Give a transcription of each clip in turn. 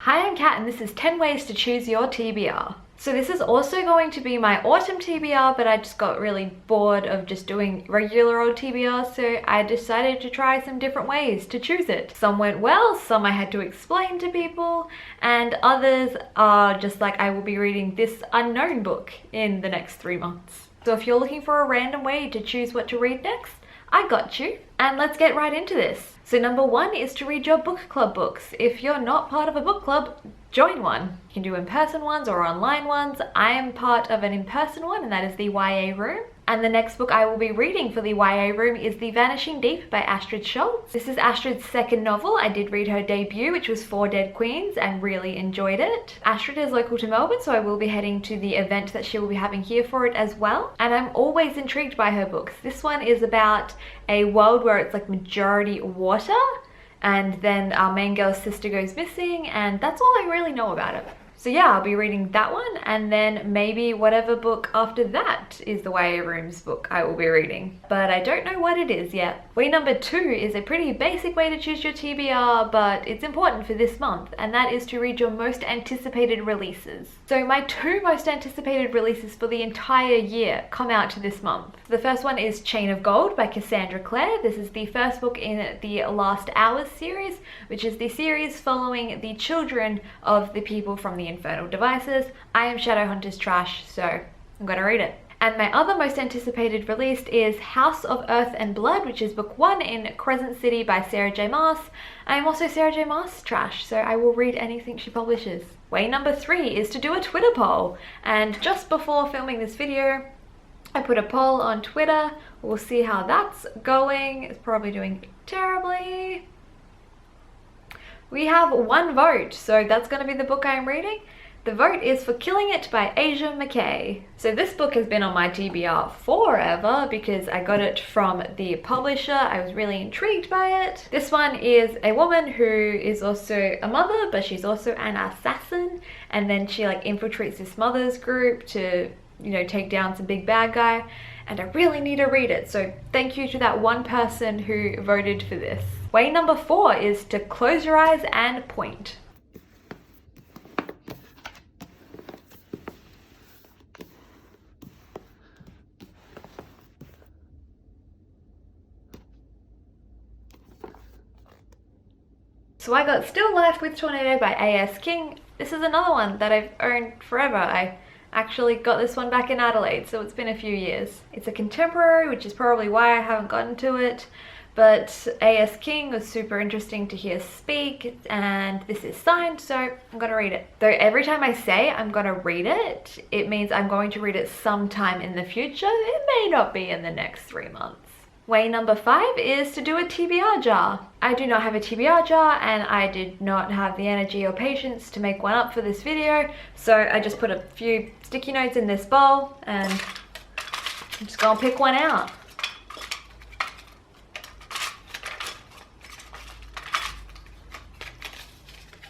Hi, I'm Kat and this is 10 ways to choose your TBR. So this is also going to be my autumn TBR, but I just got really bored of just doing regular old TBR, so I decided to try some different ways to choose it. Some went well, some I had to explain to people, and others are just like I will be reading this unknown book in the next 3 months. So if you're looking for a random way to choose what to read next, I got you. And let's get right into this. So number 1 is to read your book club books. If you're not part of a book club, join one. You can do in-person ones or online ones. I am part of an in-person one, and that is the YA Room. And the next book I will be reading for the YA Room is The Vanishing Deep by Astrid Schultz. This is Astrid's second novel. I did read her debut, which was Four Dead Queens, and really enjoyed it. Astrid is local to Melbourne, so I will be heading to the event that she will be having here for it as well. And I'm always intrigued by her books. This one is about a world where it's like majority water, and then our main girl's sister goes missing, and that's all I really know about it. So yeah, I'll be reading that one, and then maybe whatever book after that is the YA Room's book I will be reading. But I don't know what it is yet. Way number 2 is a pretty basic way to choose your TBR, but it's important for this month, and that is to read your most anticipated releases. So my 2 most anticipated releases for the entire year come out this month. The first one is Chain of Gold by Cassandra Clare. This is the first book in the Last Hours series, which is the series following the children of the people from the Infernal Devices. I am Shadowhunter's trash, so I'm gonna read it. And my other most anticipated release is House of Earth and Blood, which is book 1 in Crescent City by Sarah J Maas. I am also Sarah J Maas trash, so I will read anything she publishes. Way number 3 is to do a Twitter poll. And just before filming this video, I put a poll on Twitter. We'll see how that's going. It's probably doing terribly. We have 1 vote, so that's going to be the book I'm reading. The vote is for Killing It by Asia McKay. So this book has been on my TBR forever because I got it from the publisher. I was really intrigued by it. This one is a woman who is also a mother, but she's also an assassin. And then she like infiltrates this mother's group to, you know, take down some big bad guy. And I really need to read it. So thank you to that 1 person who voted for this. Way number 4 is to close your eyes and point. So I got Still Life with Tornado by A.S. King. This is another one that I've owned forever. I actually got this one back in Adelaide, so it's been a few years. It's a contemporary, which is probably why I haven't gotten to it. But A.S. King was super interesting to hear speak, and this is signed, so I'm gonna read it. Though every time I say I'm gonna read it, it means I'm going to read it sometime in the future. It may not be in the next 3 months. Way number 5 is to do a TBR jar. I do not have a TBR jar, and I did not have the energy or patience to make one up for this video, so I just put a few sticky notes in this bowl, and I'm just gonna pick one out.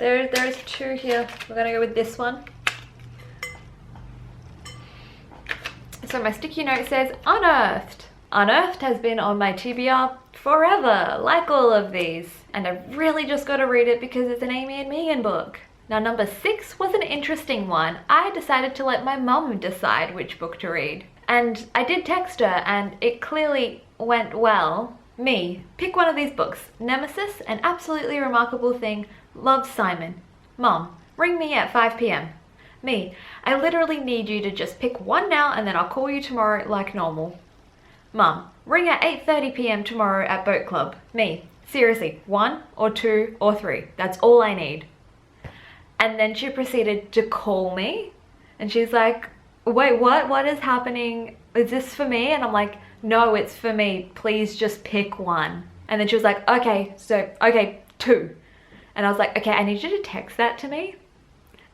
There's 2 here. We're gonna go with this one. So my sticky note says Unearthed. Unearthed has been on my TBR forever, like all of these. And I really just gotta read it because it's an Amy and Megan book. Now number 6 was an interesting one. I decided to let my mum decide which book to read. And I did text her and it clearly went well. Me, pick one of these books. Nemesis, An Absolutely Remarkable Thing. Love, Simon. Mom, ring me at 5 p.m. Me, I literally need you to just pick one now and then I'll call you tomorrow like normal. Mum, ring at 8:30 p.m. tomorrow at Boat Club. Me, seriously, 1 or 2 or 3. That's all I need. And then she proceeded to call me and she's like, wait, what is happening? Is this for me? And I'm like, no, it's for me. Please just pick one. And then she was like, okay, 2. And I was like, okay, I need you to text that to me.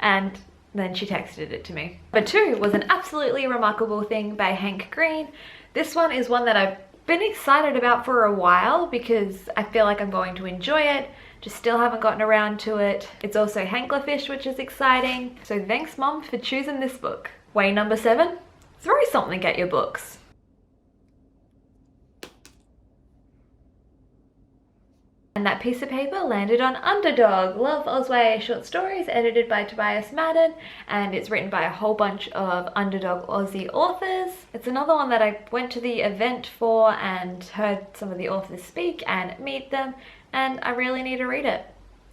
And then she texted it to me. But 2 was An Absolutely Remarkable Thing by Hank Green. This one is one that I've been excited about for a while because I feel like I'm going to enjoy it. Just still haven't gotten around to it. It's also Hanklerfish, which is exciting. So thanks, Mom, for choosing this book. Way number 7, throw something at your books. and that piece of paper landed on Underdog, Love Ozway short stories edited by Tobias Madden, and it's written by a whole bunch of Underdog Aussie authors. It's another one that I went to the event for and heard some of the authors speak and meet them, and I really need to read it,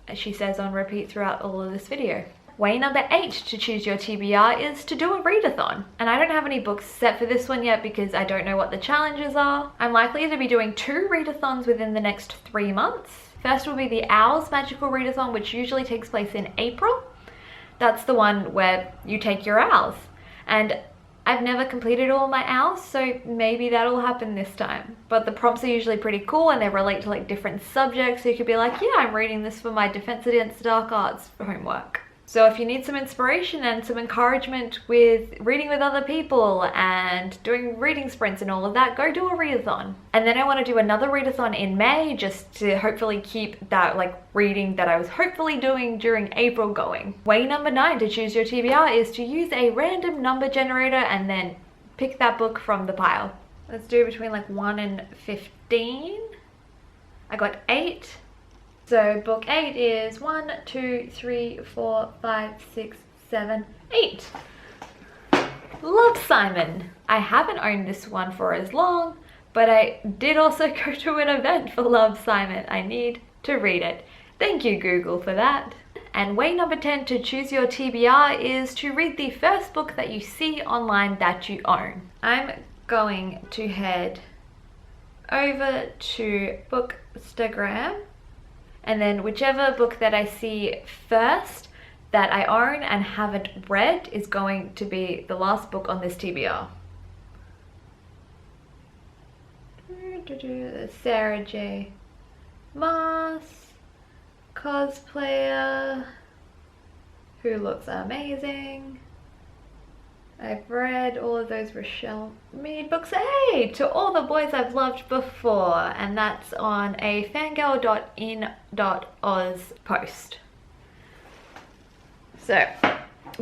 as she says on repeat throughout all of this video. Way number 8 to choose your TBR is to do a readathon. And I don't have any books set for this one yet because I don't know what the challenges are. I'm likely to be doing 2 readathons within the next 3 months. First will be the Owls Magical Readathon, which usually takes place in April. That's the one where you take your owls. And I've never completed all my owls, so maybe that'll happen this time. But the prompts are usually pretty cool and they relate to like different subjects. So you could be like, yeah, I'm reading this for my Defense Against Dark Arts homework. So if you need some inspiration and some encouragement with reading with other people and doing reading sprints and all of that, go do a readathon. And then I want to do another readathon in May just to hopefully keep that like reading that I was hopefully doing during April going. Way number 9 to choose your TBR is to use a random number generator and then pick that book from the pile. Let's do between like 1 and 15. I got 8. So book 8 is 1, 2, 3, 4, 5, 6, 7, 8. Love Simon. I haven't owned this one for as long, but I did also go to an event for Love Simon. I need to read it. Thank you, Google, for that. And way number 10 to choose your TBR is to read the first book that you see online that you own. I'm going to head over to Bookstagram, and then whichever book that I see first that I own and haven't read is going to be the last book on this TBR. Sarah J. Maas, cosplayer, who looks amazing. I've read all of those Rochelle Mead books. Hey, to all the boys I've loved before, and that's on a fangirl.in.oz post. So,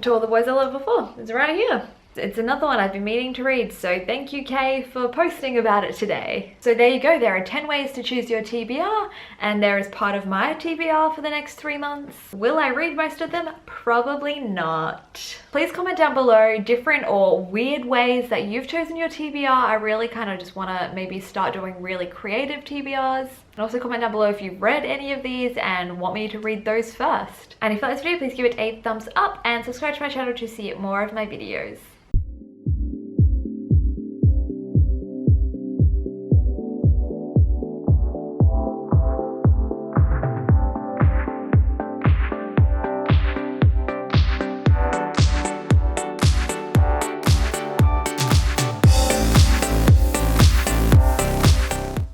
to all the boys I loved before, it's right here. It's another one I've been meaning to read, so thank you, Kay, for posting about it today. So there you go, there are 10 ways to choose your TBR, and there is part of my TBR for the next 3 months. Will I read most of them? Probably not. Please comment down below different or weird ways that you've chosen your TBR. I really kind of just want to maybe start doing really creative TBRs. And also comment down below if you've read any of these and want me to read those first. And if you like this video, please give it a thumbs up and subscribe to my channel to see more of my videos.